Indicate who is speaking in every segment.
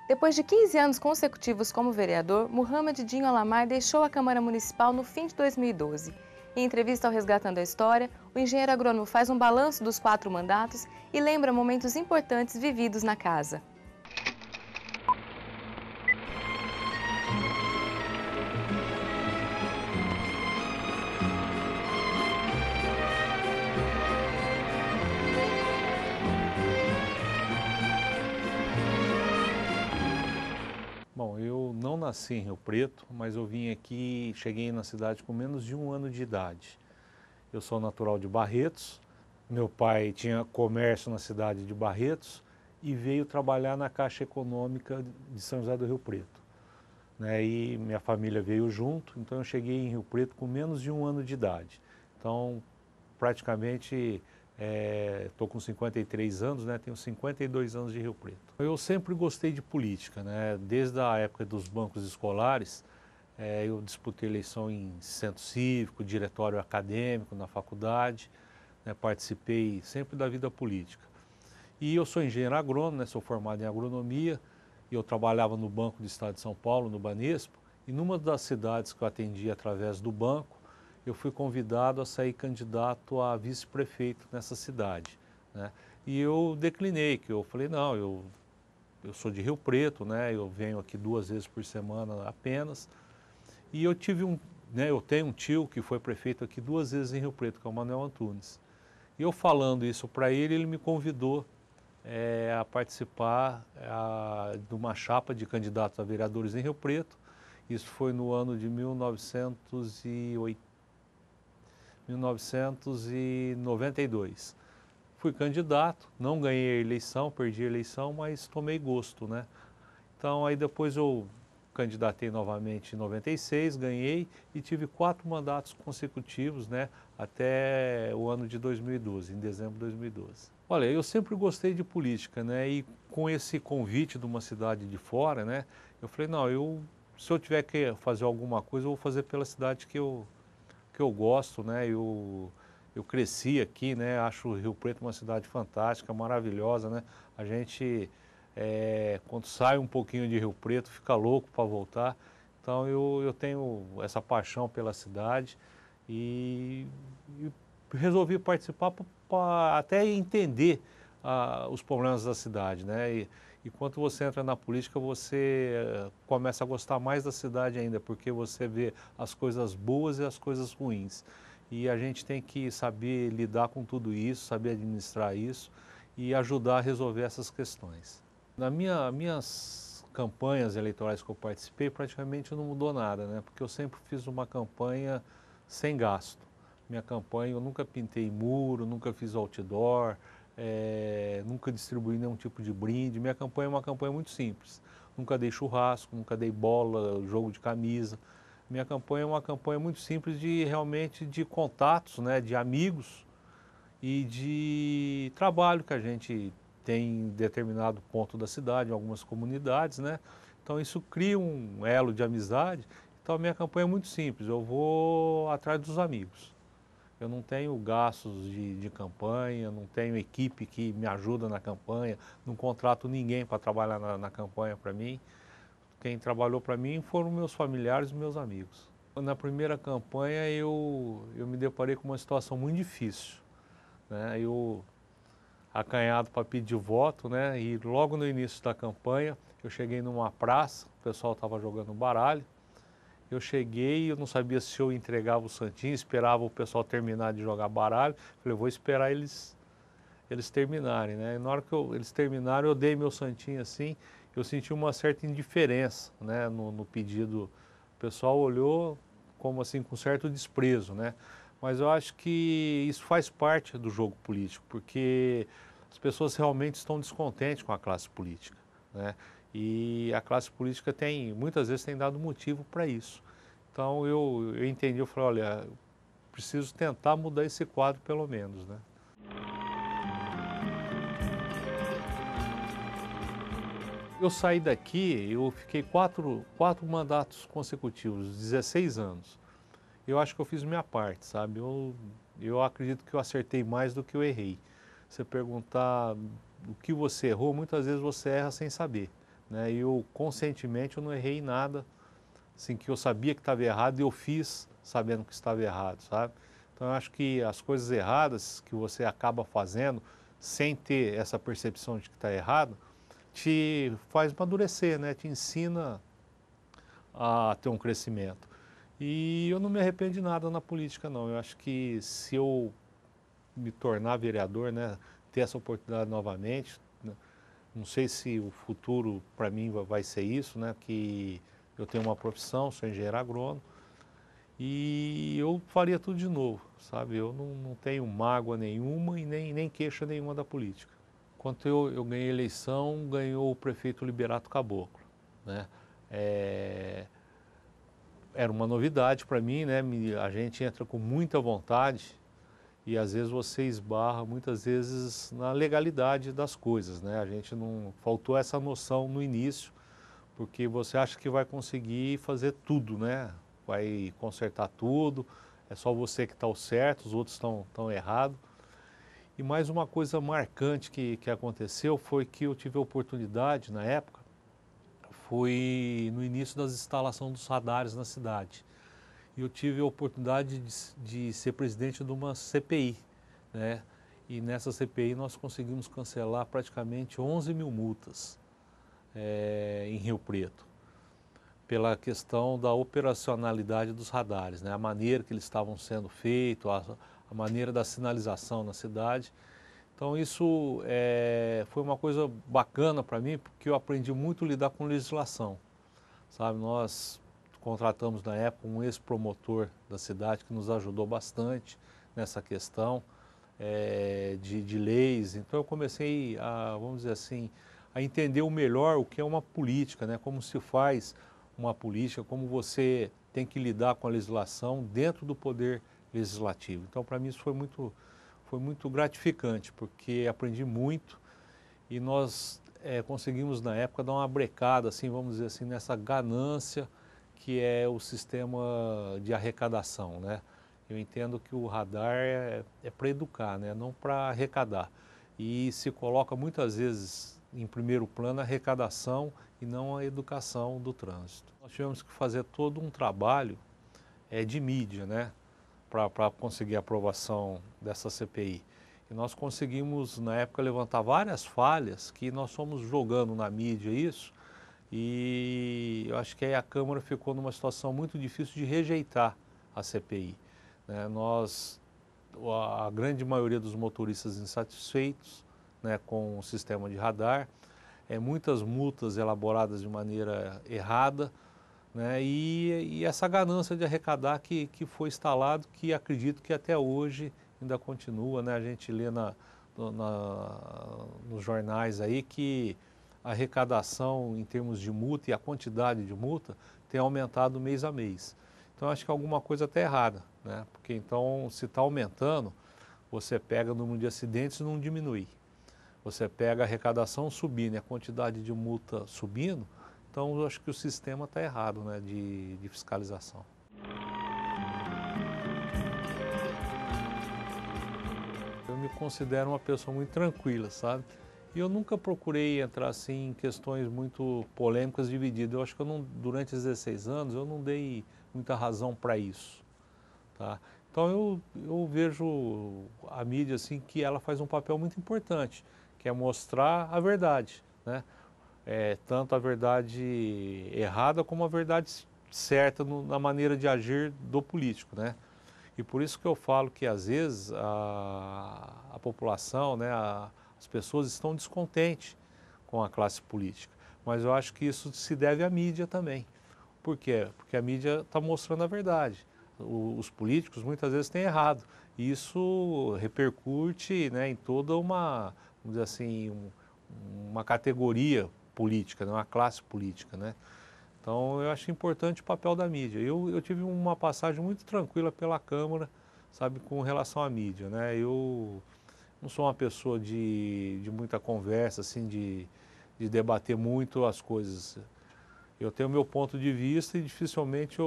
Speaker 1: Depois de 15 anos consecutivos como vereador, Muhammad Dinho Alamar deixou a Câmara Municipal no fim de 2012. Em entrevista ao Resgatando a História, o engenheiro agrônomo faz um balanço dos 4 mandatos e lembra momentos importantes vividos na casa.
Speaker 2: Bom, eu não nasci em Rio Preto, mas eu vim aqui, cheguei na cidade com menos de 1 ano de idade. Eu sou natural de Barretos, meu pai tinha comércio na cidade de Barretos e veio trabalhar na Caixa Econômica de São José do Rio Preto, né? E minha família veio junto, então eu cheguei em Rio Preto com menos de 1 ano de idade. Então, praticamente, estou com 53 anos, né? Tenho 52 anos de Rio Preto. Eu sempre gostei de política, né? Desde a época dos bancos escolares, eu disputei eleição em centro cívico, diretório acadêmico na faculdade, né? Participei sempre da vida política. E eu sou engenheiro agrônomo, né? Sou formado em agronomia, e eu trabalhava no Banco do Estado de São Paulo, no Banespo, e numa das cidades que eu atendi através do banco, eu fui convidado a sair candidato a vice-prefeito nessa cidade, né? E eu declinei, que eu falei, não, eu sou de Rio Preto, né? Eu venho aqui 2 vezes por semana apenas, e eu tive eu tenho um tio que foi prefeito aqui 2 vezes em Rio Preto, que é o Manuel Antunes. E eu falando isso para ele, ele me convidou a participar de uma chapa de candidatos a vereadores em Rio Preto. Isso foi no ano de 1992. Fui candidato, não ganhei a eleição, perdi a eleição, mas tomei gosto, né? Então aí depois eu candidatei novamente em 96, ganhei e tive 4 mandatos consecutivos, né, até o ano de 2012, em dezembro de 2012. Olha, eu sempre gostei de política, né, e com esse convite de uma cidade de fora, né, eu falei, não, se eu tiver que fazer alguma coisa, eu vou fazer pela cidade que eu gosto, né, eu cresci aqui, né, acho Rio Preto uma cidade fantástica, maravilhosa, né, a gente, quando sai um pouquinho de Rio Preto, fica louco para voltar, então eu tenho essa paixão pela cidade e resolvi participar para até entender os problemas da cidade, né, e quando você entra na política, você começa a gostar mais da cidade ainda, porque você vê as coisas boas e as coisas ruins. E a gente tem que saber lidar com tudo isso, saber administrar isso e ajudar a resolver essas questões. Minhas campanhas eleitorais que eu participei, praticamente não mudou nada, né? Porque eu sempre fiz uma campanha sem gasto. Minha campanha, eu nunca pintei muro, nunca fiz outdoor, nunca distribuí nenhum tipo de brinde. Minha campanha é uma campanha muito simples. Nunca dei churrasco, nunca dei bola, jogo de camisa. Minha campanha é uma campanha muito simples realmente de contatos, né, de amigos e de trabalho que a gente tem em determinado ponto da cidade, em algumas comunidades, né? Então isso cria um elo de amizade. Então a minha campanha é muito simples, eu vou atrás dos amigos. Eu não tenho gastos de campanha, não tenho equipe que me ajuda na campanha, não contrato ninguém para trabalhar na campanha para mim. Quem trabalhou para mim foram meus familiares e meus amigos. Na primeira campanha eu me deparei com uma situação muito difícil, né? Eu acanhado para pedir voto, né? E logo no início da campanha eu cheguei numa praça, o pessoal estava jogando baralho. Eu cheguei, eu não sabia se eu entregava o santinho, esperava o pessoal terminar de jogar baralho. Falei, eu vou esperar eles terminarem, né? E na hora que eles terminaram, eu dei meu santinho assim, eu senti uma certa indiferença, né, no pedido. O pessoal olhou como assim, com certo desprezo, né? Mas eu acho que isso faz parte do jogo político, porque as pessoas realmente estão descontentes com a classe política, né? E a classe política muitas vezes tem dado motivo para isso. Então eu entendi, eu falei, olha, preciso tentar mudar esse quadro pelo menos, né? Eu saí daqui, eu fiquei quatro mandatos consecutivos, 16 anos. Eu acho que eu fiz minha parte, sabe? Eu acredito que eu acertei mais do que eu errei. Você perguntar o que você errou, muitas vezes você erra sem saber, né? E eu, conscientemente, eu não errei em nada, assim, que eu sabia que estava errado e eu fiz sabendo que estava errado, sabe? Então eu acho que as coisas erradas que você acaba fazendo sem ter essa percepção de que está errado, te faz amadurecer, né? Te ensina a ter um crescimento. E eu não me arrependo de nada na política, não. Eu acho que se eu me tornar vereador, né, ter essa oportunidade novamente, né, não sei se o futuro para mim vai ser isso, né, que eu tenho uma profissão, sou engenheiro agrônomo, e eu faria tudo de novo, sabe? Eu não tenho mágoa nenhuma e nem queixa nenhuma da política. Quando eu ganhei a eleição, ganhou o prefeito Liberato Caboclo, né? Era uma novidade para mim, né? A gente entra com muita vontade e às vezes você esbarra muitas vezes na legalidade das coisas, né? A gente não faltou essa noção no início, porque você acha que vai conseguir fazer tudo, né? Vai consertar tudo, é só você que está o certo, os outros estão errados. E mais uma coisa marcante que aconteceu foi que eu tive a oportunidade, na época, foi no início das instalações dos radares na cidade. E eu tive a oportunidade de ser presidente de uma CPI, né? E nessa CPI nós conseguimos cancelar praticamente 11 mil multas em Rio Preto, pela questão da operacionalidade dos radares, né? A maneira que eles estavam sendo feitos, a maneira da sinalização na cidade. Então isso foi uma coisa bacana para mim, porque eu aprendi muito a lidar com legislação, sabe? Nós contratamos na época um ex-promotor da cidade que nos ajudou bastante nessa questão de leis. Então eu comecei a, vamos dizer assim, a entender o melhor o que é uma política, né? Como se faz uma política, como você tem que lidar com a legislação dentro do poder legislativo. Então para mim isso foi muito gratificante, porque aprendi muito e nós conseguimos na época dar uma brecada, assim, vamos dizer assim, nessa ganância que é o sistema de arrecadação, né? Eu entendo que o radar é para educar, né? Não para arrecadar. E se coloca muitas vezes em primeiro plano a arrecadação e não a educação do trânsito. Nós tivemos que fazer todo um trabalho de mídia, né? Para conseguir a aprovação dessa CPI. E nós conseguimos, na época, levantar várias falhas que nós fomos jogando na mídia isso, e eu acho que aí a Câmara ficou numa situação muito difícil de rejeitar a CPI, né? A grande maioria dos motoristas insatisfeitos, né, com o sistema de radar, muitas multas elaboradas de maneira errada, né, e essa ganância de arrecadar que foi instalado, que acredito que até hoje ainda continua, né? A gente lê nos jornais aí que a arrecadação em termos de multa e a quantidade de multa tem aumentado mês a mês. Então acho que alguma coisa está errada, né? Porque então se está aumentando, você pega o número de acidentes e não diminui. Você pega a arrecadação subindo e a quantidade de multa subindo, então eu acho que o sistema está errado, né, de fiscalização. Eu me considero uma pessoa muito tranquila, sabe? E eu nunca procurei entrar assim em questões muito polêmicas, divididas. Eu acho que durante esses 16 anos eu não dei muita razão para isso, tá? Então eu vejo a mídia assim que ela faz um papel muito importante, que é mostrar a verdade, né? Tanto a verdade errada como a verdade certa na maneira de agir do político, né? E por isso que eu falo que às vezes a população, né, as pessoas estão descontentes com a classe política. Mas eu acho que isso se deve à mídia também. Por quê? Porque a mídia está mostrando a verdade. Os políticos muitas vezes têm errado. E isso repercute, né, em toda uma, vamos dizer assim, uma categoria política, né, uma classe política, né? Então eu acho importante o papel da mídia. Eu tive uma passagem muito tranquila pela Câmara, sabe, com relação à mídia, né? Eu não sou uma pessoa de muita conversa, assim, de debater muito as coisas. Eu tenho o meu ponto de vista e dificilmente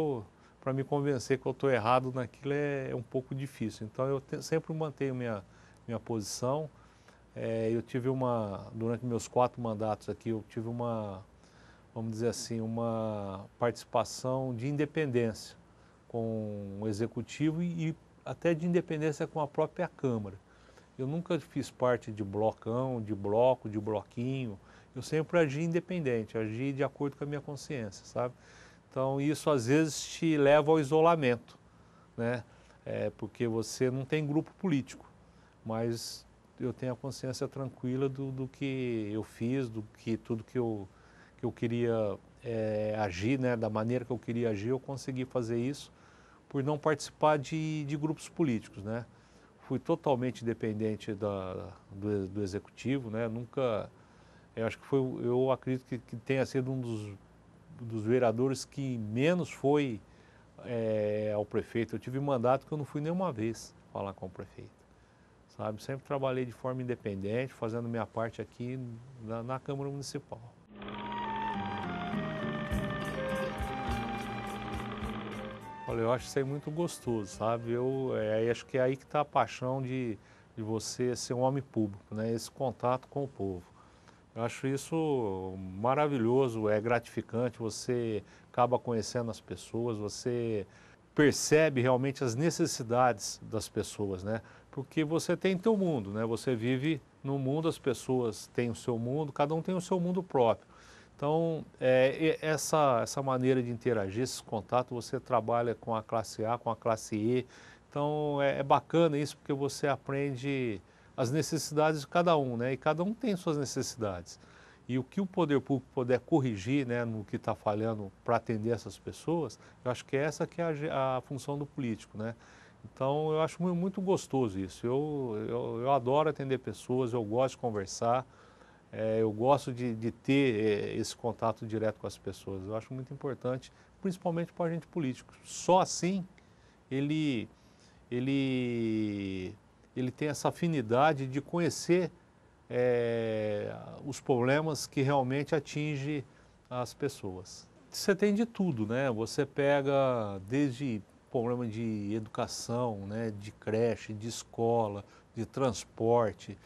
Speaker 2: para me convencer que eu estou errado naquilo é um pouco difícil. Então eu sempre mantenho minha posição. Durante meus 4 mandatos aqui, eu tive uma vamos dizer assim, uma participação de independência com o Executivo e até de independência com a própria Câmara. Eu nunca fiz parte de blocão, de bloco, de bloquinho. Eu sempre agi independente, agi de acordo com a minha consciência, sabe? Então isso às vezes te leva ao isolamento, né? Porque você não tem grupo político, mas eu tenho a consciência tranquila do que eu fiz, do que tudo que eu queria agir, né? Da maneira que eu queria agir, eu consegui fazer isso por não participar de grupos políticos, né? Fui totalmente dependente do Executivo, né? Nunca, eu acho que eu acredito que tenha sido um dos vereadores que menos foi ao prefeito. Eu tive mandato que eu não fui nenhuma vez falar com o prefeito, sabe? Sempre trabalhei de forma independente, fazendo minha parte aqui na Câmara Municipal. Olha, eu acho isso aí muito gostoso, sabe? Eu acho que é aí que está a paixão de você ser um homem público, né? Esse contato com o povo. Eu acho isso maravilhoso, é gratificante, você acaba conhecendo as pessoas, você percebe realmente as necessidades das pessoas, né? Porque você tem teu mundo, né? Você vive no mundo, as pessoas têm o seu mundo, cada um tem o seu mundo próprio. Então, essa maneira de interagir, esses contatos, você trabalha com a classe A, com a classe E. Então, é bacana isso, porque você aprende as necessidades de cada um, né? E cada um tem suas necessidades. E o que o poder público puder corrigir, né, no que está falhando para atender essas pessoas, eu acho que essa que é a função do político, né? Então, eu acho muito gostoso isso. Eu adoro atender pessoas, eu gosto de conversar. Eu gosto de ter esse contato direto com as pessoas. Eu acho muito importante, principalmente para o agente político. Só assim ele tem essa afinidade de conhecer os problemas que realmente atingem as pessoas. Você tem de tudo, né? Você pega desde problema de educação, né? De creche, de escola, de transporte,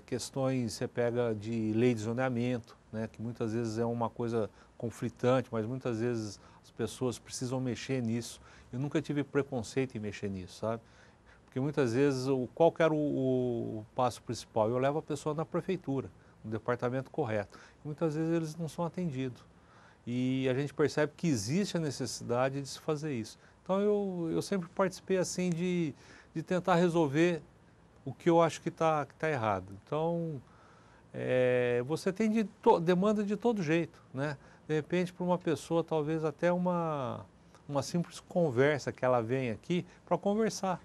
Speaker 2: questões, você pega de lei de zoneamento, né, que muitas vezes é uma coisa conflitante, mas muitas vezes as pessoas precisam mexer nisso. Eu nunca tive preconceito em mexer nisso, sabe? Porque muitas vezes, qual que era o passo principal? Eu levo a pessoa na prefeitura, no departamento correto. E muitas vezes eles não são atendidos. E a gente percebe que existe a necessidade de se fazer isso. Então eu sempre participei assim de tentar resolver o que eu acho que tá errado. Então, você tem demanda de todo jeito, né? De repente, para uma pessoa, talvez até uma simples conversa que ela vem aqui para conversar.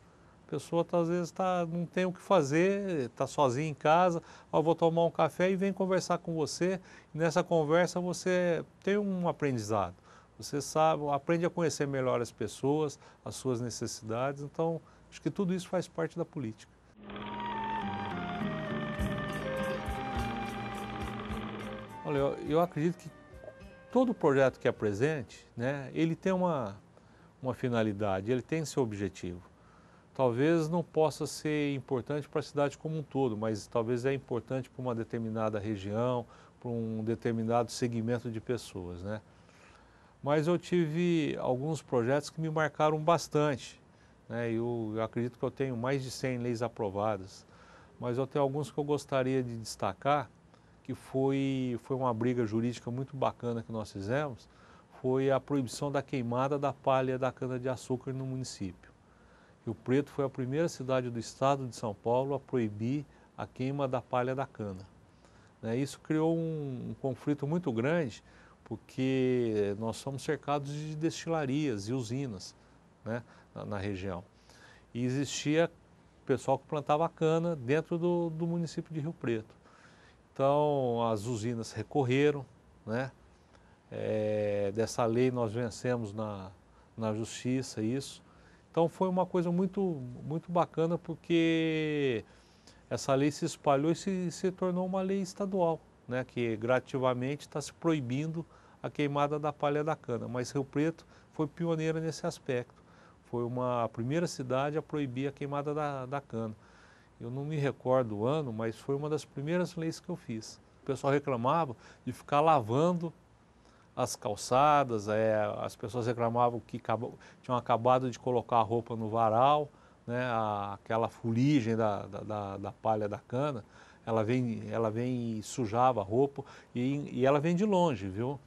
Speaker 2: A pessoa, às vezes, não tem o que fazer, está sozinha em casa, vou tomar um café e vem conversar com você. E nessa conversa, você tem um aprendizado. Você sabe, aprende a conhecer melhor as pessoas, as suas necessidades. Então, acho que tudo isso faz parte da política. Olha, eu acredito que todo projeto que apresente, né, ele tem uma finalidade, ele tem seu objetivo. Talvez não possa ser importante para a cidade como um todo, mas talvez é importante para uma determinada região, para um determinado segmento de pessoas, né? Mas eu tive alguns projetos que me marcaram bastante, né? Eu acredito que eu tenho mais de 100 leis aprovadas, mas eu tenho alguns que eu gostaria de destacar, que foi uma briga jurídica muito bacana que nós fizemos, foi a proibição da queimada da palha da cana-de-açúcar no município. Rio Preto foi a primeira cidade do estado de São Paulo a proibir a queima da palha da cana. Isso criou um conflito muito grande, porque nós somos cercados de destilarias e usinas, né, na região. E existia pessoal que plantava cana dentro do município de Rio Preto. Então, as usinas recorreram, né? Dessa lei nós vencemos na justiça isso. Então, foi uma coisa muito bacana, porque essa lei se espalhou e se tornou uma lei estadual, né? Que gradativamente está se proibindo a queimada da palha da cana. Mas Rio Preto foi pioneira nesse aspecto. Foi a primeira cidade a proibir a queimada da cana. Eu não me recordo o ano, mas foi uma das primeiras leis que eu fiz. O pessoal reclamava de ficar lavando as calçadas, as pessoas reclamavam que tinham acabado de colocar a roupa no varal, né, aquela fuligem da palha da cana, ela vem e sujava a roupa e ela vem de longe, viu?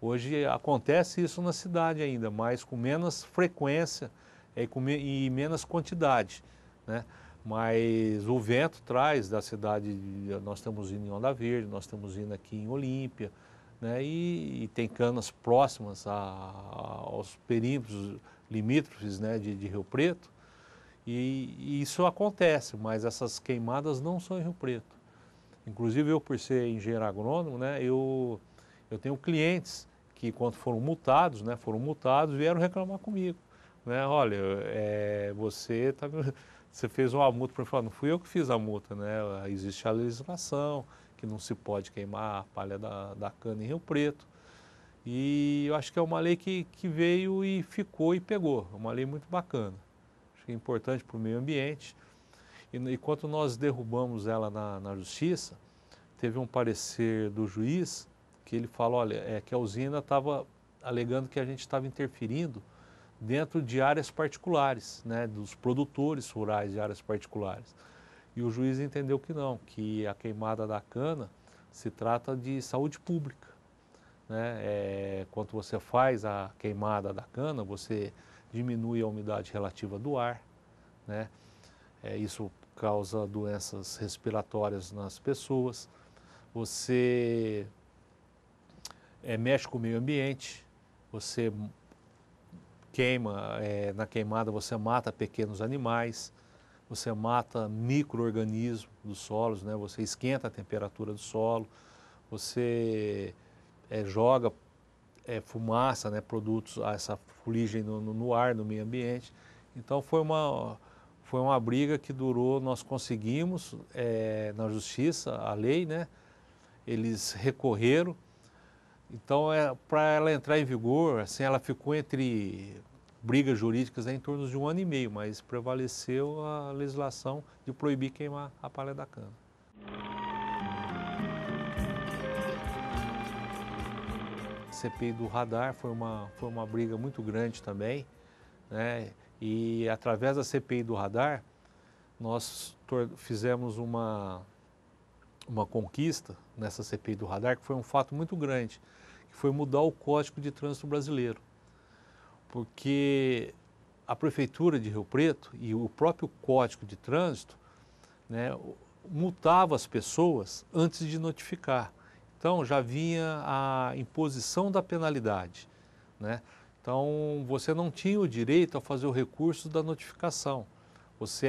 Speaker 2: Hoje acontece isso na cidade ainda, mas com menos frequência e menos quantidade, né? Mas o vento traz da cidade, nós estamos indo em Onda Verde, nós estamos indo aqui em Olímpia, né? E tem canas próximas aos perímetros limítrofes, né, de Rio Preto, e isso acontece, mas essas queimadas não são em Rio Preto. Inclusive eu, por ser engenheiro agrônomo, né, eu tenho clientes que quando foram multados, vieram reclamar comigo, né? Olha, você fez uma multa para mim, falar, não fui eu que fiz a multa, né? Existe a legislação que não se pode queimar a palha da cana em Rio Preto. E eu acho que é uma lei que veio e ficou e pegou, é uma lei muito bacana. Acho que é importante para o meio ambiente. E quando nós derrubamos ela na justiça, teve um parecer do juiz que ele falou, olha, que a usina estava alegando que a gente estava interferindo dentro de áreas particulares, né, dos produtores rurais de áreas particulares. E o juiz entendeu que não, que a queimada da cana se trata de saúde pública, né? Quando você faz a queimada da cana, você diminui a umidade relativa do ar, né? Isso causa doenças respiratórias nas pessoas. Você mexe com o meio ambiente, você queima, na queimada você mata pequenos animais, você mata micro-organismos dos solos, né? Você esquenta a temperatura do solo, você joga fumaça, né? Produtos, essa fuligem no ar, no meio ambiente. Então foi uma briga que durou, nós conseguimos na justiça, a lei, né? Eles recorreram. Então, para ela entrar em vigor, assim, ela ficou entre brigas jurídicas em torno de 1 ano e meio, mas prevaleceu a legislação de proibir queimar a palha da cana. A CPI do radar foi uma briga muito grande também, né? E através da CPI do radar, nós fizemos uma conquista nessa CPI do radar, que foi um fato muito grande, que foi mudar o Código de Trânsito brasileiro. Porque a Prefeitura de Rio Preto e o próprio Código de Trânsito, né, multava as pessoas antes de notificar. Então já vinha a imposição da penalidade, né? Então você não tinha o direito a fazer o recurso da notificação. Você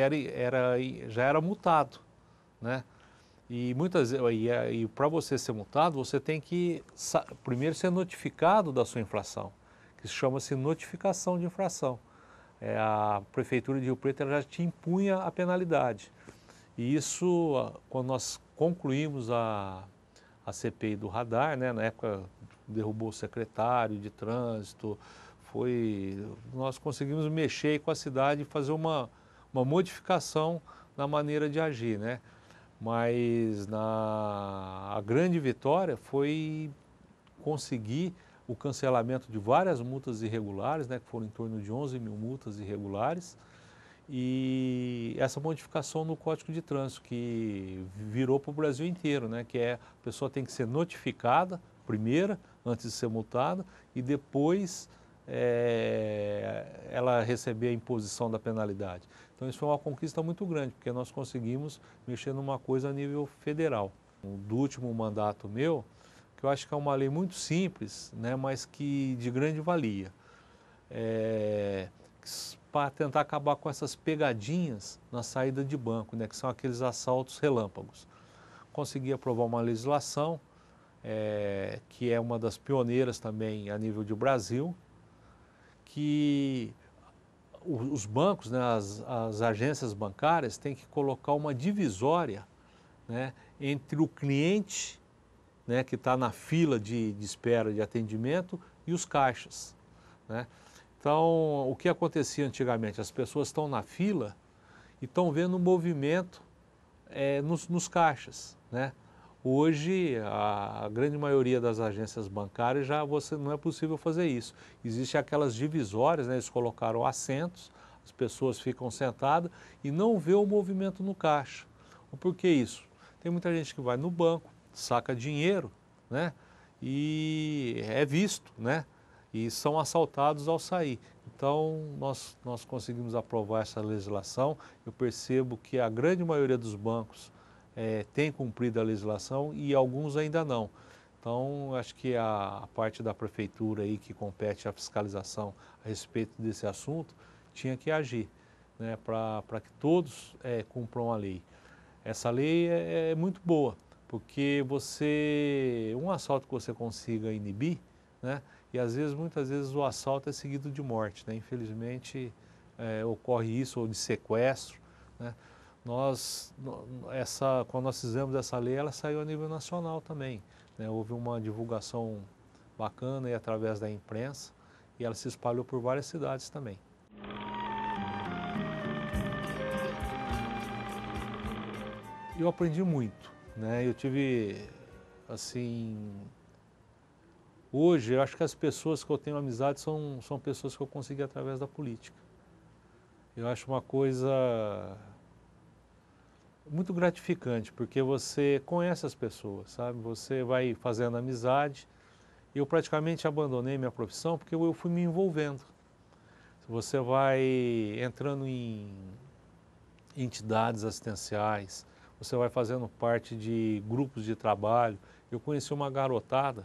Speaker 2: já era multado, né? E para você ser multado, você tem que primeiro ser notificado da sua infração, que chama-se notificação de infração. A Prefeitura de Rio Preto ela já te impunha a penalidade. E isso, quando nós concluímos a CPI do radar, né, na época derrubou o secretário de trânsito, nós conseguimos mexer com a cidade e fazer uma modificação na maneira de agir, né? Mas a grande vitória foi conseguir o cancelamento de várias multas irregulares, né, que foram em torno de 11 mil multas irregulares, e essa modificação no Código de Trânsito, que virou para o Brasil inteiro, né, que a pessoa tem que ser notificada primeiro, antes de ser multada, e depois ela receber a imposição da penalidade. Então isso foi uma conquista muito grande, porque nós conseguimos mexer numa coisa a nível federal. Do último mandato meu, que eu acho que é uma lei muito simples, né, mas que de grande valia, para tentar acabar com essas pegadinhas na saída de banco, né, que são aqueles assaltos relâmpagos. Consegui aprovar uma legislação, que é uma das pioneiras também a nível de Brasil, que os bancos, né, as agências bancárias têm que colocar uma divisória, né, entre o cliente, né, que está na fila de espera de atendimento e os caixas, né? Então, o que acontecia antigamente? As pessoas estão na fila e estão vendo o movimento nos caixas, né? Hoje, a grande maioria das agências bancárias já não é possível fazer isso. Existem aquelas divisórias, né, eles colocaram assentos, as pessoas ficam sentadas e não vê o movimento no caixa. Por que isso? Tem muita gente que vai no banco, saca dinheiro, né, e é visto, né, e são assaltados ao sair. Então, nós conseguimos aprovar essa legislação. Eu percebo que a grande maioria dos bancos tem cumprido a legislação e alguns ainda não. Então, acho que a parte da prefeitura aí que compete à fiscalização a respeito desse assunto tinha que agir, né, para que todos cumpram a lei. Essa lei é muito boa, porque um assalto que você consiga inibir, né, e às vezes, muitas vezes o assalto é seguido de morte, né, infelizmente ocorre isso, ou de sequestro, né. Quando nós fizemos essa lei, ela saiu a nível nacional também, né? Houve uma divulgação bacana e através da imprensa e ela se espalhou por várias cidades também. Eu aprendi muito, né? Eu tive, assim, hoje eu acho que as pessoas que eu tenho amizade são pessoas que eu consegui através da política. Eu acho uma coisa muito gratificante, porque você conhece as pessoas, sabe? Você vai fazendo amizade. Eu praticamente abandonei minha profissão porque eu fui me envolvendo. Você vai entrando em entidades assistenciais, você vai fazendo parte de grupos de trabalho. Eu conheci uma garotada,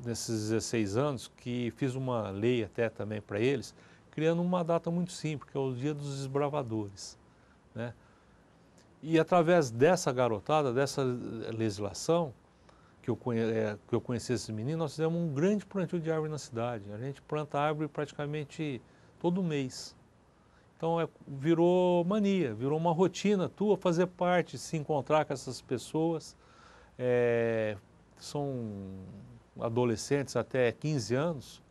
Speaker 2: nesses 16 anos, que fiz uma lei até também para eles, criando uma data muito simples, que é o Dia dos Desbravadores, né? E através dessa garotada, dessa legislação, que eu conheci esses meninos, nós fizemos um grande plantio de árvore na cidade. A gente planta árvore praticamente todo mês. Então virou mania, virou uma rotina tua fazer parte, se encontrar com essas pessoas. São adolescentes até 15 anos.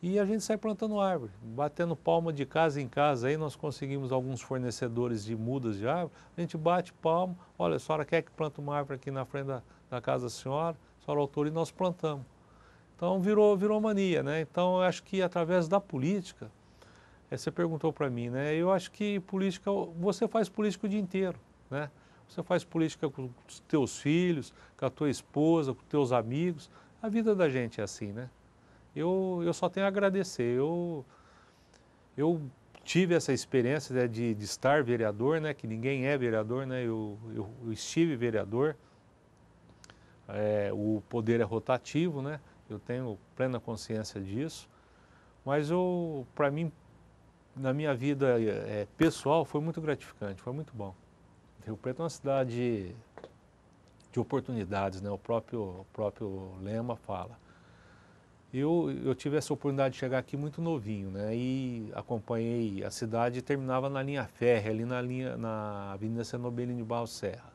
Speaker 2: E a gente sai plantando árvore, batendo palma de casa em casa. Aí nós conseguimos alguns fornecedores de mudas de árvore. A gente bate palma, olha, a senhora quer que plante uma árvore aqui na frente da casa da senhora? A senhora autoriza e nós plantamos. Então virou mania, né? Então eu acho que através da política, você perguntou para mim, né? Eu acho que política, você faz política o dia inteiro, né? Você faz política com os teus filhos, com a tua esposa, com os teus amigos. A vida da gente é assim, né? Eu só tenho a agradecer. Eu tive essa experiência, né, de estar vereador, né, que ninguém é vereador, né, eu estive vereador. O poder é rotativo, né, eu tenho plena consciência disso, mas para mim, na minha vida pessoal, foi muito gratificante, foi muito bom. Rio Preto é uma cidade de oportunidades, né, o próprio lema fala. Eu tive essa oportunidade de chegar aqui muito novinho, né? E acompanhei a cidade e terminava na linha férrea, ali na Avenida Senobelino de Barros Serra.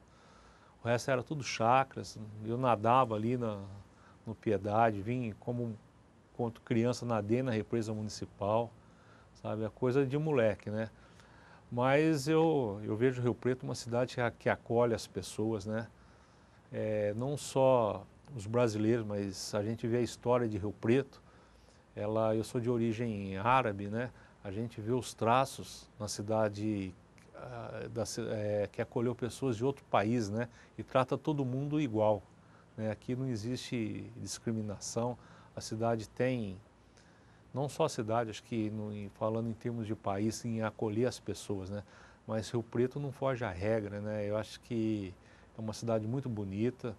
Speaker 2: O resto era tudo chacras. Eu nadava ali no Piedade, vim quando criança, nadei na represa municipal, sabe? A coisa de moleque, né? Mas eu vejo Rio Preto uma cidade que acolhe as pessoas, né? Não só os brasileiros, mas a gente vê a história de Rio Preto. Eu sou de origem árabe, né? A gente vê os traços na cidade que acolheu pessoas de outro país, né? E trata todo mundo igual, né? Aqui não existe discriminação. A cidade tem, não só a cidade, acho que falando em termos de país, em acolher as pessoas, né? Mas Rio Preto não foge à regra, né? Eu acho que é uma cidade muito bonita,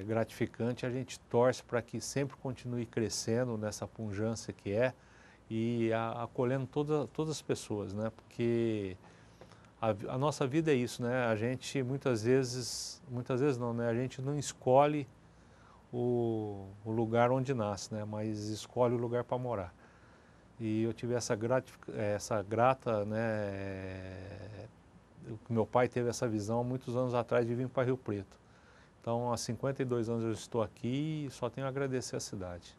Speaker 2: gratificante. A gente torce para que sempre continue crescendo nessa pujança que e acolhendo todas as pessoas, né? Porque a nossa vida é isso, né? A gente muitas vezes não, né? A gente não escolhe o lugar onde nasce, né? Mas escolhe o lugar para morar. E eu tive essa grata, né? Meu pai teve essa visão há muitos anos atrás de vir para Rio Preto. Então, há 52 anos eu estou aqui e só tenho a agradecer a cidade.